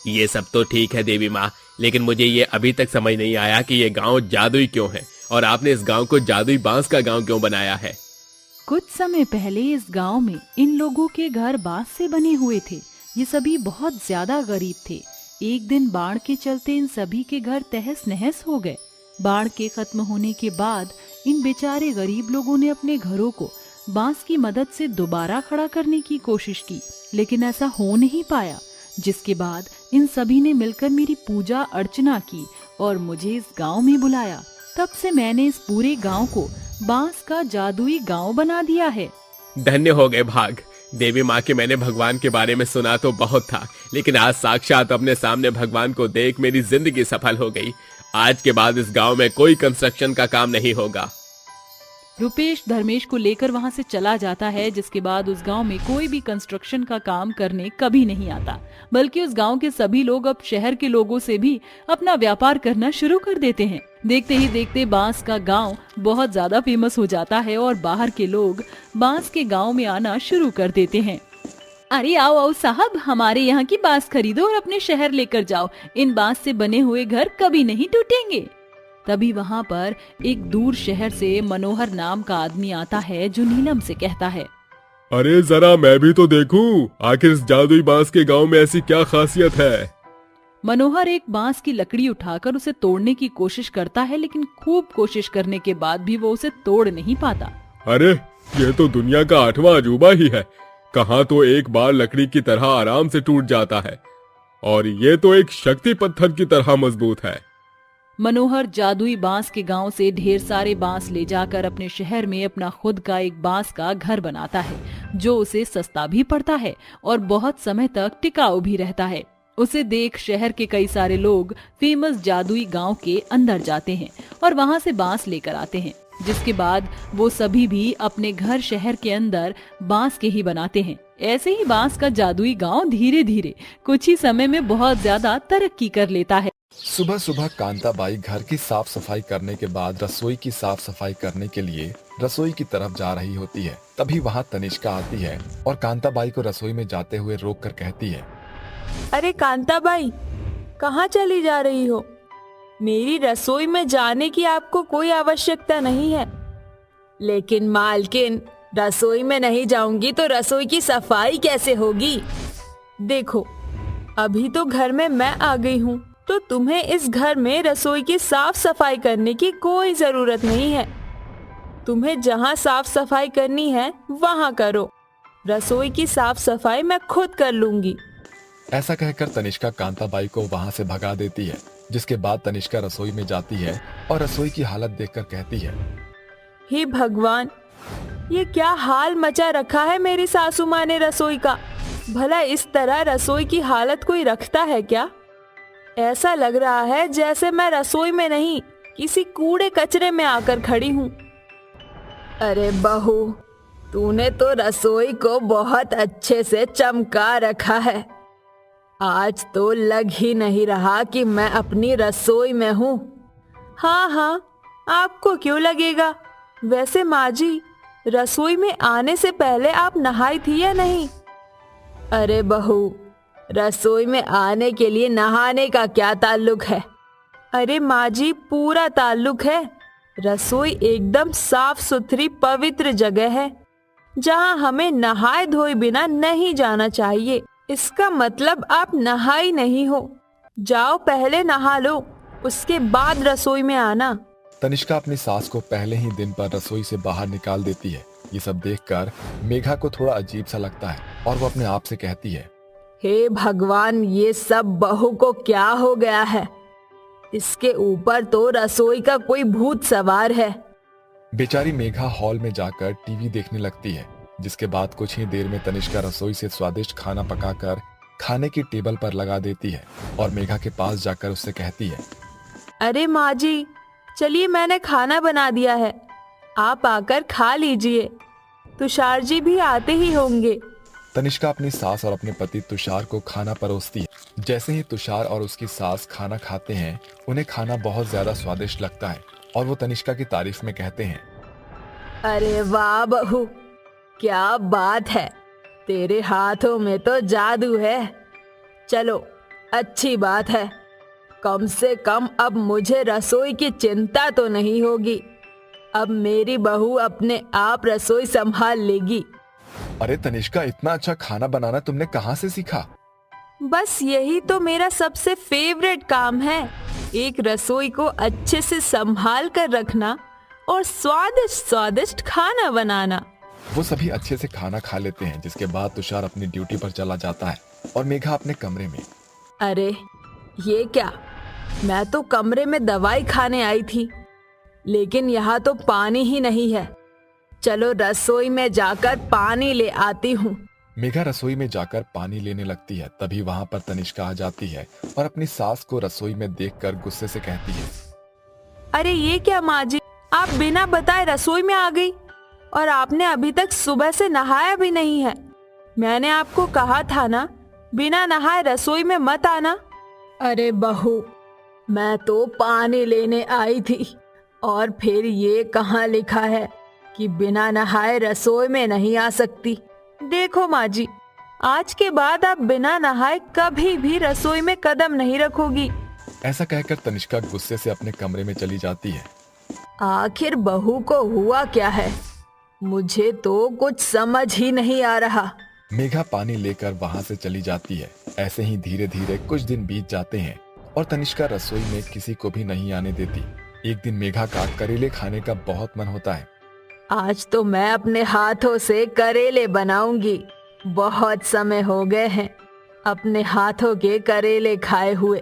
A: ये सब तो ठीक है देवी माँ, लेकिन मुझे ये अभी तक समझ नहीं आया कि ये गांव जादुई क्यों है और आपने इस गांव को जादुई बांस का गांव क्यों बनाया है।
B: कुछ समय पहले इस गांव में इन लोगों के घर बांस से बने हुए थे। ये सभी बहुत ज्यादा गरीब थे। एक दिन बाढ़ के चलते इन सभी के घर तहस नहस हो गए। बाढ़ के खत्म होने के बाद इन बेचारे गरीब लोगों ने अपने घरों को बांस की मदद से दोबारा खड़ा करने की कोशिश की, लेकिन ऐसा हो नहीं पाया। जिसके बाद इन सभी ने मिलकर मेरी पूजा अर्चना की और मुझे इस गांव में बुलाया। तब से मैंने इस पूरे गांव को बांस का जादुई गांव बना दिया है।
A: धन्य हो गए भाग। देवी माँ के मैंने भगवान के बारे में सुना तो बहुत था, लेकिन आज साक्षात अपने सामने भगवान को देख मेरी जिंदगी सफल हो गई। आज के बाद इस गांव में कोई कंस्ट्रक्शन का काम नहीं होगा।
B: रुपेश धर्मेश को लेकर वहां से चला जाता है, जिसके बाद उस गांव में कोई भी कंस्ट्रक्शन का काम करने कभी नहीं आता, बल्कि उस गांव के सभी लोग अब शहर के लोगों से भी अपना व्यापार करना शुरू कर देते हैं। देखते ही देखते बांस का गांव बहुत ज्यादा फेमस हो जाता है और बाहर के लोग बांस के गांव में आना शुरू कर देते हैं।
C: अरे आओ आओ साहब, हमारे यहाँ की बांस खरीदो और अपने शहर लेकर जाओ। इन बांस से बने हुए घर कभी नहीं टूटेंगे।
B: तभी वहां पर एक दूर शहर से मनोहर नाम का आदमी आता है, जो नीलम से कहता है,
A: अरे जरा मैं भी तो देखूं, आखिर इस जादुई बांस के गांव में ऐसी क्या खासियत है।
B: मनोहर एक बांस की लकड़ी उठाकर उसे तोड़ने की कोशिश करता है, लेकिन खूब कोशिश करने के बाद भी वो उसे तोड़ नहीं पाता।
A: अरे ये तो दुनिया का 8वां अजूबा ही है। कहाँ तो एक बार लकड़ी की तरह आराम से टूट जाता है और ये तो एक शक्ति पत्थर की तरह मजबूत है।
B: मनोहर जादुई बांस के गांव से ढेर सारे बांस ले जाकर अपने शहर में अपना खुद का एक बांस का घर बनाता है, जो उसे सस्ता भी पड़ता है और बहुत समय तक टिकाऊ भी रहता है। उसे देख शहर के कई सारे लोग फेमस जादुई गांव के अंदर जाते हैं और वहां से बांस लेकर आते हैं, जिसके बाद वो सभी भी अपने घर शहर के अंदर बांस के ही बनाते हैं। ऐसे ही बांस का जादुई गांव धीरे धीरे कुछ ही समय में बहुत ज्यादा तरक्की कर लेता है।
D: सुबह सुबह कांताबाई घर की साफ सफाई करने के बाद रसोई की साफ सफाई करने के लिए रसोई की तरफ जा रही होती है। तभी वहाँ तनिष्का आती है और कांताबाई को रसोई में जाते हुए रोक कर कहती है,
E: अरे कांताबाई, कहाँ चली जा रही हो? मेरी रसोई में जाने की आपको कोई आवश्यकता नहीं है।
C: लेकिन मालकिन, रसोई में नहीं जाऊंगी तो रसोई की सफाई कैसे होगी?
E: देखो, अभी तो घर में मैं आ गई हूँ, तो तुम्हें इस घर में रसोई की साफ सफाई करने की कोई जरूरत नहीं है। तुम्हें जहाँ साफ सफाई करनी है वहाँ करो। रसोई की साफ सफाई मैं खुद कर लूंगी।
D: ऐसा कहकर तनिष्का कांताबाई को वहाँ से भगा देती है, जिसके बाद तनिष्का रसोई में जाती है और रसोई की हालत देखकर कहती है,
E: हे भगवान, ये क्या हाल मचा रखा है मेरी सासू माँ ने रसोई का। भला इस तरह रसोई की हालत कोई रखता है क्या? ऐसा लग रहा है जैसे मैं रसोई में नहीं, किसी कूड़े कचरे में आकर खड़ी हूँ।
C: अरे बहू, तूने तो रसोई को बहुत अच्छे से चमका रखा है। आज तो लग ही नहीं रहा कि मैं अपनी रसोई में हूँ।
E: हाँ हाँ, आपको क्यों लगेगा? वैसे माँ जी, रसोई में आने से पहले आप नहाई थी या नहीं?
C: अरे बहू, रसोई में आने के लिए नहाने का क्या ताल्लुक है?
E: अरे माँ जी, पूरा ताल्लुक है। रसोई एकदम साफ सुथरी पवित्र जगह है जहाँ हमें नहाए धोए बिना नहीं जाना चाहिए। इसका मतलब आप नहाई नहीं हो। जाओ पहले नहा लो, उसके बाद रसोई में आना।
D: तनिष्का अपनी सास को पहले ही दिन पर रसोई से बाहर निकाल देती है। ये सब देखकर मेघा को थोड़ा अजीब सा लगता है और वो अपने आप से कहती है,
E: हे भगवान, ये सब बहू को क्या हो गया है? इसके ऊपर तो रसोई का कोई भूत सवार है।
D: बेचारी मेघा हॉल में जाकर टीवी देखने लगती है, जिसके बाद कुछ ही देर में तनिष्का रसोई से स्वादिष्ट खाना पकाकर खाने की टेबल पर लगा देती है और मेघा के पास जाकर उससे कहती है,
E: अरे माँ जी, चलिए मैंने खाना बना दिया है, आप आकर खा लीजिए। तुषार जी भी आते ही होंगे।
D: तनिष्का अपनी सास और अपने पति तुषार को खाना परोसती है। जैसे ही तुषार और उसकी सास खाना खाते हैं, उन्हें खाना बहुत ज्यादा स्वादिष्ट लगता है और वो तनिष्का की तारीफ में कहते हैं,
E: अरे वाह बहू, क्या बात है, तेरे हाथों में तो जादू है। चलो अच्छी बात है, कम से कम अब मुझे रसोई की चिंता तो नहीं होगी। अब मेरी बहू अपने आप रसोई संभाल लेगी।
D: अरे तनिष्का, इतना अच्छा खाना बनाना तुमने कहाँ से सीखा?
E: बस यही तो मेरा सबसे फेवरेट काम है, एक रसोई को अच्छे से संभाल कर रखना और स्वादिष्ट स्वादिष्ट खाना बनाना।
D: वो सभी अच्छे से खाना खा लेते हैं, जिसके बाद तुषार अपनी ड्यूटी पर चला जाता है और मेघा अपने कमरे में।
E: अरे ये क्या, मैं तो कमरे में दवाई खाने आई थी, लेकिन यहाँ तो पानी ही नहीं है। चलो रसोई में जाकर पानी ले आती हूँ।
D: मेघा रसोई में जाकर पानी लेने लगती है। तभी वहाँ पर तनिष्का आ जाती है और अपनी सास को रसोई में देखकर गुस्से से कहती है,
E: अरे ये क्या माँ जी, आप बिना बताए रसोई में आ गई और आपने अभी तक सुबह से नहाया भी नहीं है। मैंने आपको कहा था ना, बिना नहाए रसोई में मत आना। अरे बहू, मैं तो पानी लेने आई थी और फिर ये कहाँ लिखा है कि बिना नहाए रसोई में नहीं आ सकती। देखो माँ जी, आज के बाद आप बिना नहाए कभी भी रसोई में कदम नहीं रखोगी।
D: ऐसा कहकर तनिष्का गुस्से से अपने कमरे में चली जाती है।
E: आखिर बहू को हुआ क्या है, मुझे तो कुछ समझ ही नहीं आ रहा।
D: मेघा पानी लेकर वहाँ से चली जाती है। ऐसे ही धीरे धीरे कुछ दिन बीत जाते हैं और तनिष्का रसोई में किसी को भी नहीं आने देती। एक दिन मेघा का करेले खाने का बहुत मन होता है।
E: आज तो मैं अपने हाथों से करेले बनाऊंगी। बहुत समय हो गए हैं अपने हाथों के करेले खाए हुए।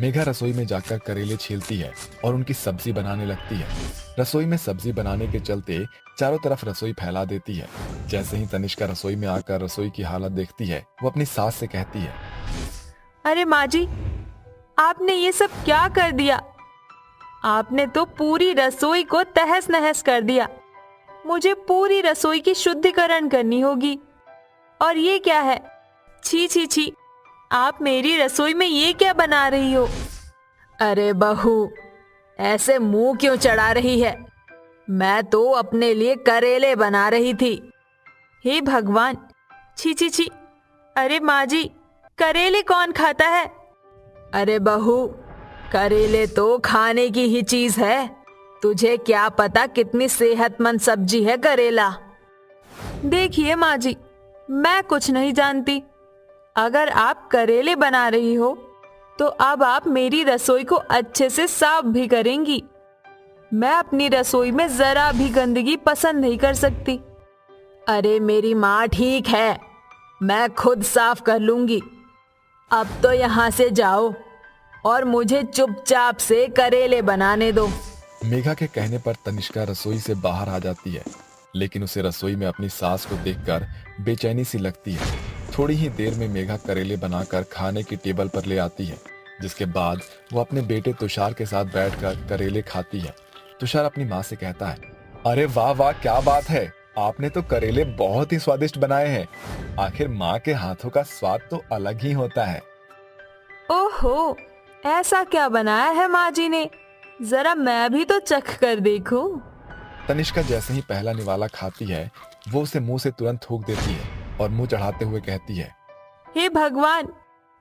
D: मेघा रसोई में जाकर करेले छीलती है और उनकी सब्जी बनाने लगती है। रसोई में सब्जी बनाने के चलते चारों तरफ रसोई फैला देती है। जैसे ही तनिष्का रसोई में आकर रसोई की हालत देखती है, वो अपनी सास से कहती है,
E: अरे माँ जी, आपने ये सब क्या कर दिया? आपने तो पूरी रसोई को तहस नहस कर दिया। मुझे पूरी रसोई की शुद्धिकरण करनी होगी। और ये क्या है? छी छी छी, आप मेरी रसोई में ये क्या बना रही हो? अरे बहू, ऐसे मुंह क्यों चढ़ा रही है? मैं तो अपने लिए करेले बना रही थी। हे भगवान, छी छी छी। अरे माँ जी, करेले कौन खाता है? अरे बहू, करेले तो खाने की ही चीज है। तुझे क्या पता कितनी सेहतमंद सब्जी है करेला। देखिए माँ जी, मैं कुछ नहीं जानती। अगर आप करेले बना रही हो तो अब आप मेरी रसोई को अच्छे से साफ भी करेंगी। मैं अपनी रसोई में जरा भी गंदगी पसंद नहीं कर सकती। अरे मेरी माँ ठीक है, मैं खुद साफ कर लूंगी। अब तो यहाँ से जाओ और मुझे चुपचाप से करेले बनाने दो।
D: मेघा के कहने पर तनिष्का रसोई से बाहर आ जाती है, लेकिन उसे रसोई में अपनी सास को देखकर बेचैनी सी लगती है। थोड़ी ही देर में मेघा करेले बनाकर खाने की टेबल पर ले आती है, जिसके बाद वो अपने बेटे तुषार के साथ बैठकर करेले खाती है। तुषार अपनी माँ से कहता है, अरे वाह वाह, क्या बात है, आपने तो करेले बहुत ही स्वादिष्ट बनाए हैं। आखिर माँ के हाथों का स्वाद तो अलग ही होता है।
E: ओहो, ऐसा क्या बनाया है माँ जी ने? जरा मैं भी तो चख कर देखूं।
D: तनिष्का जैसे ही पहला निवाला खाती है, वो उसे मुंह से तुरंत थूक देती है और मुंह चढ़ाते हुए कहती है,
E: हे भगवान,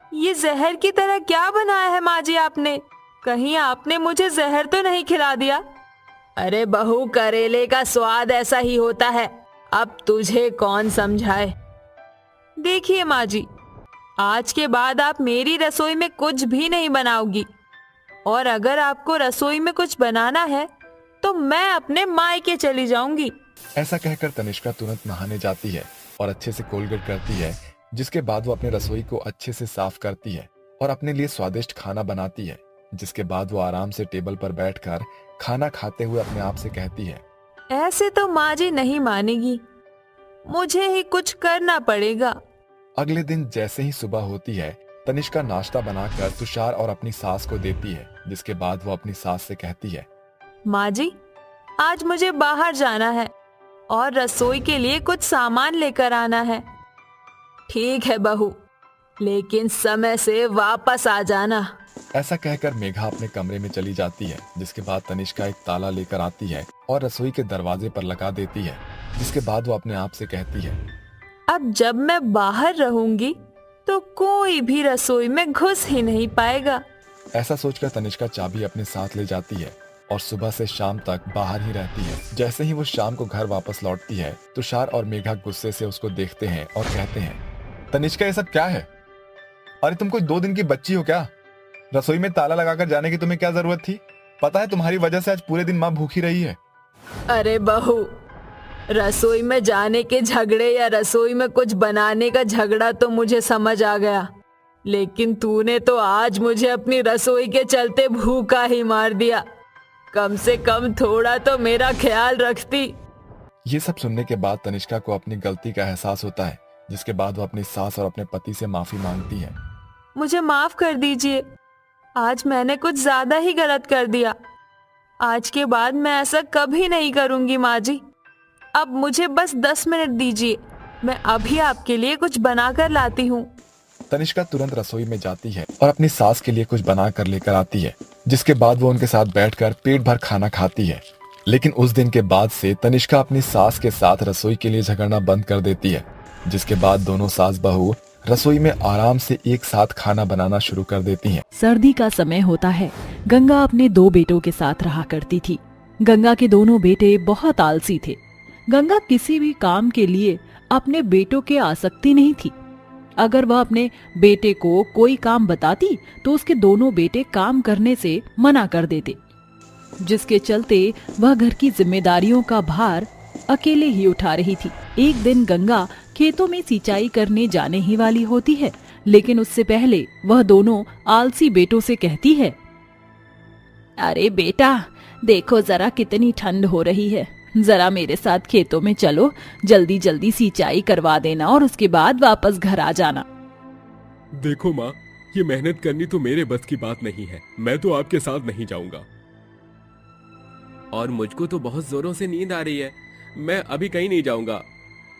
E: ये जहर की तरह क्या बनाया है माँ जी आपने? कहीं आपने मुझे जहर तो नहीं खिला दिया? अरे बहू, करेले का स्वाद ऐसा ही होता है, अब तुझे कौन समझाए। देखिए माँ जी, आज के बाद आप मेरी रसोई में कुछ भी नहीं बनाओगी, और अगर आपको रसोई में कुछ बनाना है तो मैं अपने मायके चली जाऊंगी।
D: ऐसा कहकर तनिष्का तुरंत नहाने जाती है और अच्छे से कोलगेट करती है, जिसके बाद वो अपने रसोई को अच्छे से साफ करती है और अपने लिए स्वादिष्ट खाना बनाती है। जिसके बाद वो आराम से टेबल पर बैठकर खाना खाते हुए अपने आप से कहती है,
E: ऐसे तो माँ जी नहीं मानेगी, मुझे ही कुछ करना पड़ेगा।
D: अगले दिन जैसे ही सुबह होती है, तनिष्का नाश्ता बनाकर तुषार और अपनी सास को देती है। जिसके बाद वो अपनी सास से कहती है,
E: माँ जी, आज मुझे बाहर जाना है और रसोई के लिए कुछ सामान लेकर आना है। ठीक है बहू, लेकिन समय से वापस आ जाना।
D: ऐसा कहकर मेघा अपने कमरे में चली जाती है। जिसके बाद तनिष्का एक ताला लेकर आती है और रसोई के दरवाजे पर लगा देती है। जिसके बाद वो अपने आप से कहती है,
E: अब जब मैं बाहर रहूंगी तो कोई भी रसोई में घुस ही नहीं पाएगा।
D: ऐसा सोचकर तनिष्का चाबी अपने साथ ले जाती है और सुबह से शाम तक बाहर ही रहती है। जैसे ही वो शाम को घर वापस लौटती है, तुषार और मेघा गुस्से से उसको देखते हैं और कहते हैं, तनिष्का ये सब क्या है? अरे तुम कोई 2 दिन की बच्ची हो क्या? रसोई में ताला लगाकर जाने की तुम्हें क्या जरूरत थी? पता है तुम्हारी वजह से आज पूरे दिन माँ भूखी रही है।
E: अरे बहू, रसोई में जाने के झगड़े या रसोई में कुछ बनाने का झगड़ा तो मुझे समझ आ गया, लेकिन तूने तो आज मुझे अपनी रसोई के चलते भूखा ही मार दिया। कम से कम थोड़ा तो मेरा ख्याल रखती।
D: ये सब सुनने के बाद तनिष्का को अपनी गलती का एहसास होता है। जिसके बाद वो अपनी सास और अपने पति से माफी मांगती है।
E: मुझे माफ कर दीजिए, आज मैंने कुछ ज्यादा ही गलत कर दिया। आज के बाद मैं ऐसा कभी नहीं करूंगी माँ जी। अब मुझे बस 10 मिनट दीजिए, मैं अभी आपके लिए कुछ बनाकर लाती हूँ।
D: तनिष्का तुरंत रसोई में जाती है और अपनी सास के लिए कुछ बना कर लेकर आती है। जिसके बाद वो उनके साथ बैठकर पेट भर खाना खाती है। लेकिन उस दिन के बाद से तनिष्का अपनी सास के साथ रसोई के लिए झगड़ना बंद कर देती है। जिसके बाद दोनों सास बहू रसोई में आराम से एक साथ खाना बनाना शुरू कर देती हैं।
B: सर्दी का समय होता है। गंगा अपने 2 बेटों के साथ रहा करती थी। गंगा के दोनों बेटे बहुत आलसी थे। गंगा किसी भी काम के लिए अपने बेटों के आसक्ति नहीं थी। अगर वह अपने बेटे को कोई काम बताती तो उसके दोनों बेटे काम करने से मना कर देते, जिसके चलते वह घर की जिम्मेदारियों का भार अकेले ही उठा रही थी। एक दिन गंगा खेतों में सिंचाई करने जाने ही वाली होती है, लेकिन उससे पहले वह दोनों आलसी बेटों से कहती है,
C: अरे बेटा, देखो जरा कितनी ठंड हो रही है, जरा मेरे साथ खेतों में चलो, जल्दी जल्दी सिंचाई करवा देना और उसके बाद वापस घर आ जाना।
A: देखो माँ, ये मेहनत करनी तो मेरे बस की बात नहीं है, मैं तो आपके साथ नहीं जाऊंगा। और मुझको तो बहुत जोरों से नींद आ रही है, मैं अभी कहीं नहीं जाऊंगा,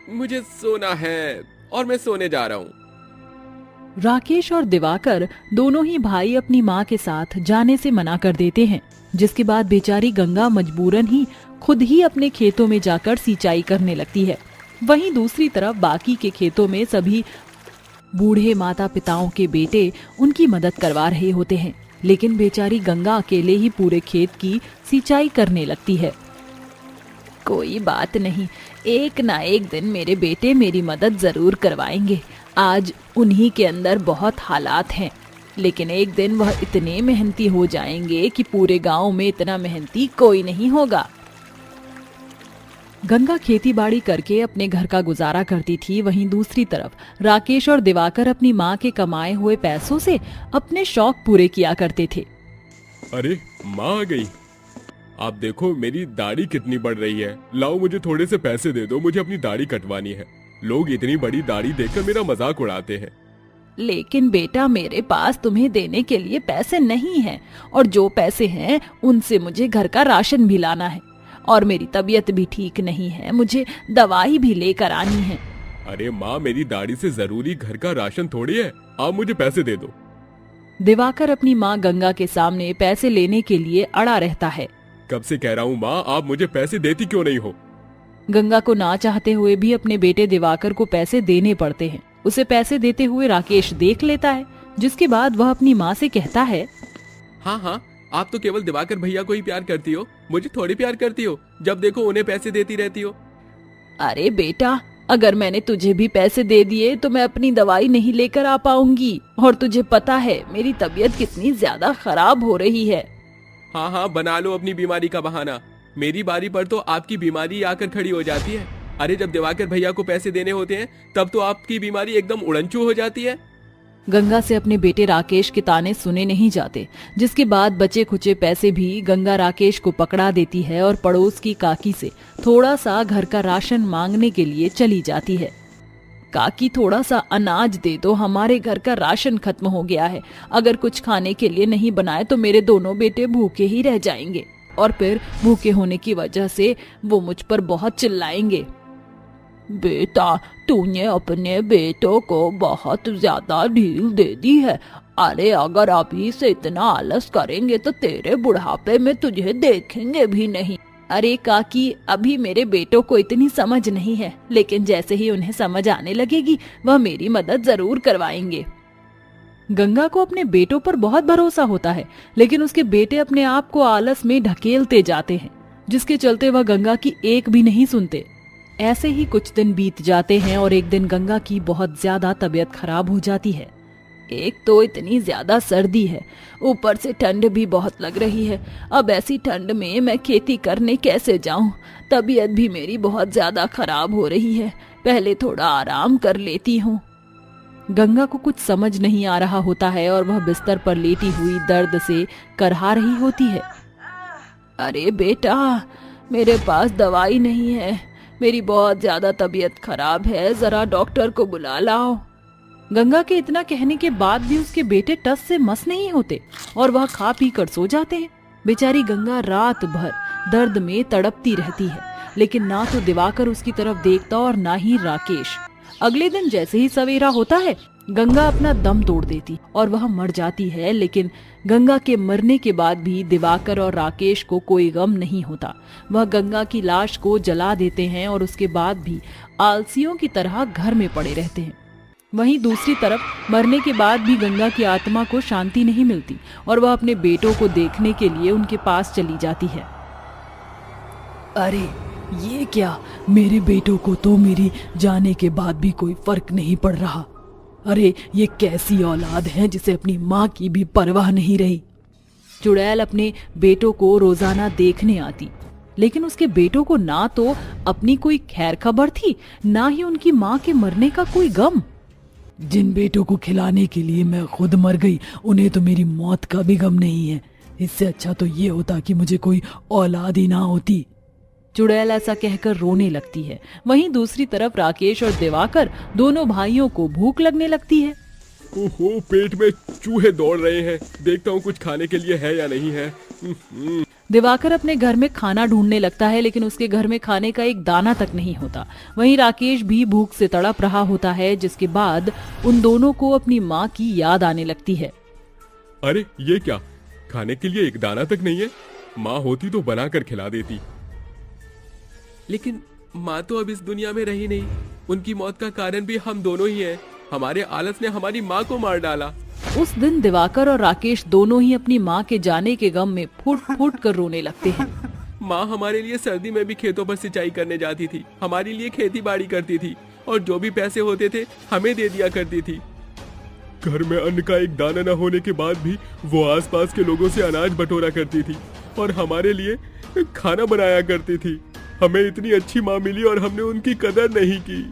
A: मुझे सोना है और मैं सोने जा रहा हूँ।
B: राकेश और दिवाकर दोनों ही भाई अपनी माँ के साथ जाने से मना कर देते हैं। जिसके बाद बेचारी गंगा मजबूरन ही खुद ही अपने खेतों में जाकर सिंचाई करने लगती है। वहीं दूसरी तरफ बाकी के खेतों में सभी बूढ़े माता पिताओं के बेटे उनकी मदद करवा रहे होते हैं, लेकिन बेचारी गंगा अकेले ही पूरे खेत की सिंचाई करने लगती है।
C: कोई बात नहीं, एक ना एक दिन मेरे बेटे मेरी मदद जरूर करवाएंगे। आज उन्हीं के अंदर बहुत हालात हैं, लेकिन एक दिन वह इतने मेहनती हो जाएंगे कि पूरे गांव में इतना मेहनती कोई नहीं होगा।
B: गंगा खेतीबाड़ी करके अपने घर का गुजारा करती थी। वहीं दूसरी तरफ राकेश और दिवाकर अपनी माँ के कमाए हुए पैसों से अपने शौक पूरे किया करते थे।
A: अरे माँ आ गई, आप देखो मेरी दाढ़ी कितनी बढ़ रही है, लाओ मुझे थोड़े से पैसे दे दो, मुझे अपनी दाढ़ी कटवानी है। लोग इतनी बड़ी दाढ़ी देखकर मेरा मजाक उड़ाते हैं।
C: लेकिन बेटा, मेरे पास तुम्हें देने के लिए पैसे नहीं हैं, और जो पैसे हैं उनसे मुझे घर का राशन भी लाना है, और मेरी तबीयत भी ठीक नहीं है, मुझे दवाई भी लेकर आनी है।
A: अरे माँ, मेरी दाढ़ी से जरूरी घर का राशन थोड़ी है, आप मुझे पैसे दे दो।
B: दिवाकर अपनी माँ गंगा के सामने पैसे लेने के लिए अड़ा रहता है।
A: कब से कह रहा हूँ माँ, आप मुझे पैसे देती क्यों नहीं हो?
B: गंगा को ना चाहते हुए भी अपने बेटे दिवाकर को पैसे देने पड़ते हैं। उसे पैसे देते हुए राकेश देख लेता है, जिसके बाद वह अपनी माँ से कहता है,
A: हाँ हाँ, आप तो केवल दिवाकर भैया को ही प्यार करती हो, मुझे थोड़ी प्यार करती हो। जब देखो उन्हें पैसे देती रहती हो।
B: अरे बेटा, अगर मैंने तुझे भी पैसे दे दिए तो मैं अपनी दवाई नहीं लेकर आ पाऊंगी, और तुझे पता है मेरी तबीयत कितनी ज्यादा खराब हो रही है।
A: हाँ हाँ, बना लो अपनी बीमारी का बहाना। मेरी बारी पर तो आपकी बीमारी आकर खड़ी हो जाती है। अरे जब दिवाकर भैया को पैसे देने होते हैं तब तो आपकी बीमारी एकदम उड़नचू हो जाती है।
B: गंगा से अपने बेटे राकेश के ताने सुने नहीं जाते, जिसके बाद बचे खुचे पैसे भी गंगा राकेश को पकड़ा देती है और पड़ोस की काकी से थोड़ा सा घर का राशन मांगने के लिए चली जाती है। काकी, थोड़ा सा अनाज दे दो, हमारे घर का राशन खत्म हो गया है। अगर कुछ खाने के लिए नहीं बनाए तो मेरे दोनों बेटे भूखे ही रह जाएंगे, और फिर भूखे होने की वजह से वो मुझ पर बहुत चिल्लाएंगे। बेटा, तूने अपने बेटों को बहुत ज्यादा ढील दे दी है। अरे अगर अभी से इतना आलस करेंगे तो तेरे बुढ़ापे में तुझे देखेंगे भी नहीं। अरे काकी, अभी मेरे बेटों को इतनी समझ नहीं है, लेकिन जैसे ही उन्हें समझ आने लगेगी वह मेरी मदद जरूर करवाएंगे। गंगा को अपने बेटों पर बहुत भरोसा होता है, लेकिन उसके बेटे अपने आप को आलस में ढकेलते जाते हैं, जिसके चलते वह गंगा की एक भी नहीं सुनते। ऐसे ही कुछ दिन बीत जाते हैं और एक दिन गंगा की बहुत ज्यादा तबीयत खराब हो जाती है। एक तो इतनी ज्यादा सर्दी है, ऊपर से ठंड भी बहुत लग रही है। अब ऐसी ठंड में मैं खेती करने कैसे जाऊं? तबीयत भी मेरी बहुत ज्यादा खराब हो रही है, पहले थोड़ा आराम कर लेती हूँ। गंगा को कुछ समझ नहीं आ रहा होता है और वह बिस्तर पर लेटी हुई दर्द से करहा रही होती है। अरे बेटा, मेरे पास दवाई नहीं है, मेरी बहुत ज्यादा तबीयत खराब है, जरा डॉक्टर को बुला लाओ। गंगा के इतना कहने के बाद भी उसके बेटे टस से मस नहीं होते और वह खा पी कर सो जाते हैं। बेचारी गंगा रात भर दर्द में तड़पती रहती है, लेकिन ना तो दिवाकर उसकी तरफ देखता और ना ही राकेश। अगले दिन जैसे ही सवेरा होता है, गंगा अपना दम तोड़ देती और वह मर जाती है। लेकिन गंगा के मरने के बाद भी दिवाकर और राकेश को कोई गम नहीं होता। वह गंगा की लाश को जला देते हैं और उसके बाद भी आलसियों की तरह घर में पड़े रहते हैं। वहीं दूसरी तरफ मरने के बाद भी गंगा की आत्मा को शांति नहीं मिलती और वह अपने बेटों को देखने के लिए उनके पास चली जाती है। अरे ये क्या, मेरे बेटों को तो मेरी जाने के बाद भी कोई फर्क नहीं पड़ रहा। अरे ये कैसी औलाद है जिसे अपनी माँ की भी परवाह नहीं रही। चुड़ैल अपने बेटों को रोजाना देखने आती, लेकिन उसके बेटों को ना तो अपनी कोई खैर खबर थी, ना ही उनकी माँ के मरने का कोई गम। जिन बेटों को खिलाने के लिए मैं खुद मर गई, उन्हें तो मेरी मौत का भी गम नहीं है। इससे अच्छा तो ये होता कि मुझे कोई औलाद ही ना होती। चुड़ैल ऐसा कहकर रोने लगती है। वहीं दूसरी तरफ राकेश और दिवाकर दोनों भाइयों को भूख लगने लगती है।
A: ओहो, पेट में चूहे दौड़ रहे हैं, देखता हूँ कुछ खाने के लिए है या नहीं है।
B: दिवाकर अपने घर में खाना ढूंढने लगता है, लेकिन उसके घर में खाने का एक दाना तक नहीं होता। वहीं राकेश भी भूख से तड़प रहा होता है, जिसके बाद उन दोनों को अपनी माँ की याद आने लगती है।
A: अरे ये क्या, खाने के लिए एक दाना तक नहीं है? माँ होती तो बना कर खिला देती। लेकिन माँ तो अब इस दुनिया में रही नहीं, उनकी मौत का कारण भी हम दोनों ही हैं। हमारे आलस ने हमारी माँ को मार डाला।
B: उस दिन दिवाकर और राकेश दोनों ही अपनी माँ के जाने के गम में फूट फूट कर रोने लगते हैं।
A: माँ हमारे लिए सर्दी में भी खेतों पर सिंचाई करने जाती थी, हमारे लिए खेती बाड़ी करती थी और जो भी पैसे होते थे हमें दे दिया करती थी। घर में अन्न का एक दाना न होने के बाद भी वो आसपास के लोगों से अनाज बटोरा करती थी और हमारे लिए खाना बनाया करती थी। हमें इतनी अच्छी माँ मिली और हमने उनकी कदर नहीं की।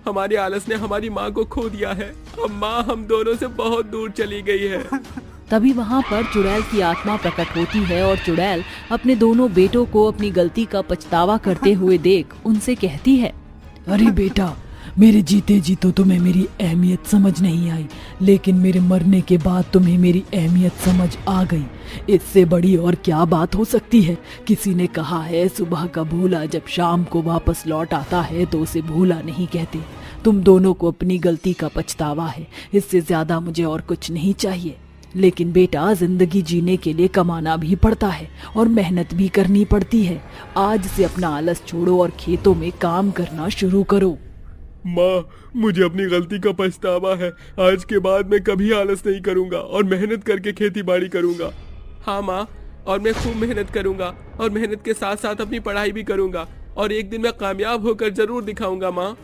A: हमारे आलस ने हमारी माँ को खो दिया है। अब माँ हम दोनों से बहुत दूर चली गई है।
B: तभी वहाँ पर चुड़ैल की आत्मा प्रकट होती है और चुड़ैल अपने दोनों बेटों को अपनी गलती का पछतावा करते हुए देख उनसे कहती है, अरे बेटा, मेरे जीते जी तो तुम्हें मेरी अहमियत समझ नहीं आई, लेकिन मेरे मरने के बाद तुम्हें मेरी अहमियत समझ आ गई। इससे बड़ी और क्या बात हो सकती है। किसी ने कहा है, सुबह का भूला जब शाम को वापस लौट आता है तो उसे भूला नहीं कहते। तुम दोनों को अपनी गलती का पछतावा है, इससे ज्यादा मुझे और कुछ नहीं चाहिए। लेकिन बेटा, जिंदगी जीने के लिए कमाना भी पड़ता है और मेहनत भी करनी पड़ती है। आज से अपना आलस छोड़ो और खेतों में काम करना शुरू करो।
A: माँ, मुझे अपनी गलती का पछतावा है। आज के बाद मैं कभी आलस नहीं करूंगा और मेहनत करके खेती बाड़ी करूंगा। हाँ माँ, और मैं खूब मेहनत करूंगा और मेहनत के साथ साथ अपनी पढ़ाई भी करूंगा और एक दिन मैं कामयाब होकर जरूर दिखाऊंगा माँ।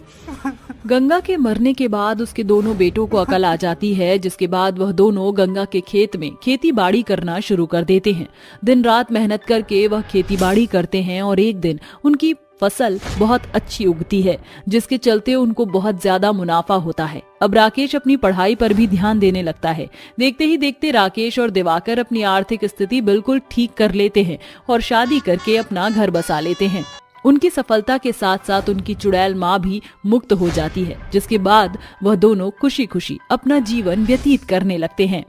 B: गंगा के मरने के बाद उसके दोनों बेटों को अकल आ जाती है, जिसके बाद वह दोनों गंगा के खेत में खेती बाड़ी करना शुरू कर देते हैं। दिन रात मेहनत करके वह खेती बाड़ी करते हैं और एक दिन उनकी फसल बहुत अच्छी उगती है, जिसके चलते उनको बहुत ज्यादा मुनाफा होता है। अब राकेश अपनी पढ़ाई पर भी ध्यान देने लगता है। देखते ही देखते राकेश और दिवाकर अपनी आर्थिक स्थिति बिल्कुल ठीक कर लेते हैं और शादी करके अपना घर बसा लेते हैं। उनकी सफलता के साथ साथ उनकी चुड़ैल माँ भी मुक्त हो जाती है, जिसके बाद वह दोनों खुशी खुशी अपना जीवन व्यतीत करने लगते हैं।